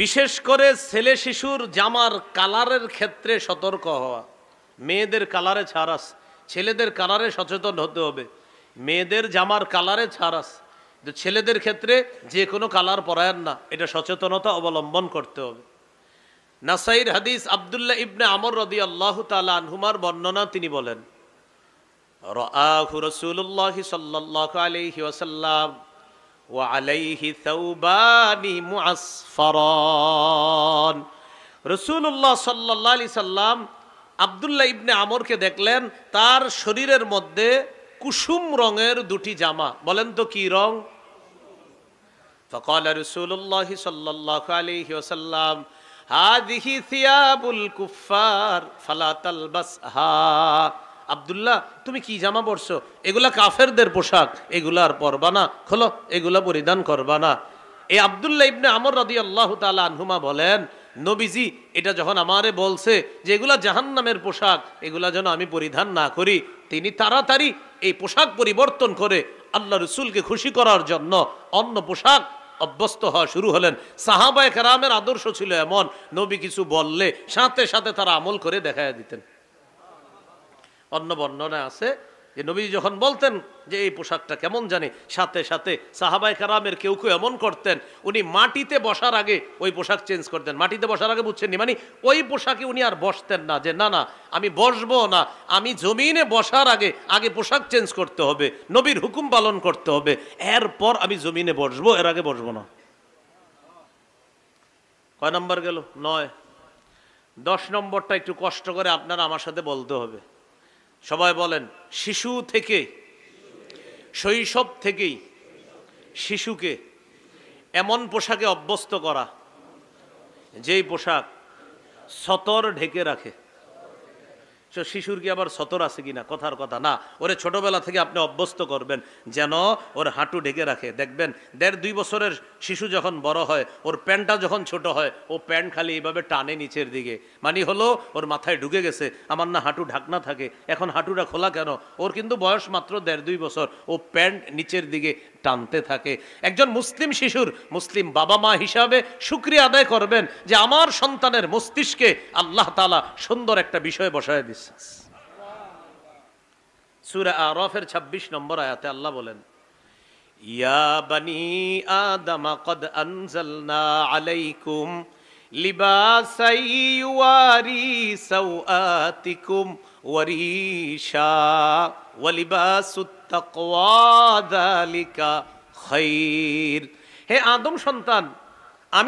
বিশেষ করে ছেলে শিশুর জামার কালারের ক্ষেত্রে সতর্ক হওয়া। মেয়েদের কালারে ছাড় আছে, ছেলেদের কালারে সচেতন হতে হবে। মেয়েদের জামার কালারে ছাড় আছে, কিন্তু ছেলেদের ক্ষেত্রে যে কোনো কালার পরায়েন না, এটা সচেতনতা অবলম্বন করতে হবে। নাসাইর হাদিস, আব্দুল্লাহ ইবনে আমর রাদিয়াল্লাহু তাআলা আনহুমার বর্ণনা, তিনি বলেন, রাআহু রাসূলুল্লাহি সাল্লাল্লাহু আলাইহি ওয়াসাল্লাম ওয়া আলাইহি সাওবানি মুআসফারান। রাসূলুল্লাহ সাল্লাল্লাহু আলাইহি সাল্লাম আব্দুল্লাহ ইবনে আমরকে দেখলেন, তার শরীরের মধ্যে কুসুম রঙের দুটি জামা। বলেন তো কি রং? ফাকাল রাসূলুল্লাহ সাল্লাল্লাহু আলাইহি ওয়াসাল্লাম, হাযিহি সিয়াবুল কুফফার ফালা তালবাসহা। আব্দুল্লাহ, তুমি কি জামা পরছো? এগুলা কাফেরদের পোশাক, এগুলা আর পরবা না, খোলো, এগুলা পরিধান করবা না। এই আব্দুল্লাহ ইবনে আমর রাদিয়াল্লাহু তাআলা আনহুমা বলেন, নবীজি এটা যখন আমারে বলছে যে এগুলা জাহান্নামের পোশাক, এগুলা যেন আমি পরিধান না করি, তিনি তাড়াতাড়ি এই পোশাক পরিবর্তন করে আল্লাহ রসুলকে খুশি করার জন্য অন্য পোশাক অভ্যস্ত হওয়া শুরু হলেন। সাহাবায়ে কেরামের আদর্শ ছিল এমন, নবী কিছু বললে সাথে সাথে তারা আমল করে দেখায় দিতেন। অন্য বর্ণনায় আছে যে নবী যখন বলতেন যে এই পোশাকটা কেমন জানি, সাথে সাথে সাহাবায়ে কেরামের কেউ কেউ এমন করতেন, উনি মাটিতে বসার আগে ওই পোশাক চেঞ্জ করতেন। মাটিতে বসার আগে বুঝছেন নি, মানে ওই পোশাকে উনি আর বসতেন না, যে না না আমি বসবো না, আমি জমিনে বসার আগে আগে পোশাক চেঞ্জ করতে হবে, নবীর হুকুম পালন করতে হবে, এরপর আমি জমিনে বসবো, এর আগে বসবো না। কয় নম্বর গেল? 9। 10 নম্বরটা একটু কষ্ট করে আপনারা আমার সাথে বলতে হবে। সবাই বলেন, শিশু থেকে, শৈশব থেকেই শিশুকে এমন পোশাকে অভ্যস্ত করা যেই পোশাক সতর ঢেকে রাখে। শিশুর কি আবার সতর আছে কিনা? কথার কথা না, ওরে ছোটবেলা থেকে আপনি অভ্যস্ত করবেন যেন ওর হাঁটু ঢেকে রাখে। দেখবেন 1.5-2 বছরের শিশু যখন বড় হয়, ওর প্যান্টটা যখন ছোট হয়, ও প্যান্ট খালি এইভাবে টানে নিচের দিকে, মানে হলো ওর মাথায় ঢুকে গেছে আমার না হাঁটু ঢাকনা থাকে, এখন হাঁটুটা খোলা কেন? ওর কিন্তু বয়স মাত্র 1.5-2 বছর, ও প্যান্ট নিচের দিকে টানতে থাকে। একজন মুসলিম শিশুর মুসলিম বাবা মা হিসাবে শুকরিয়া আদায় করবেন যে আমার সন্তানের মস্তিষ্কে আল্লাহ তাআলা সুন্দর একটা বিষয় বসায় দিচ্ছে। সূরা আরাফের 26 নম্বর আয়াতে আল্লাহ বলেন, ইয়া বানি আদম ক্বাদ আনজালনা আলাইকুম লিবাসান ইউয়ারি সাওআতিকুম ওয়া রিশা ওয়া লিবাসুত তাকওয়া যালিকা খায়র। হে আদম সন্তান,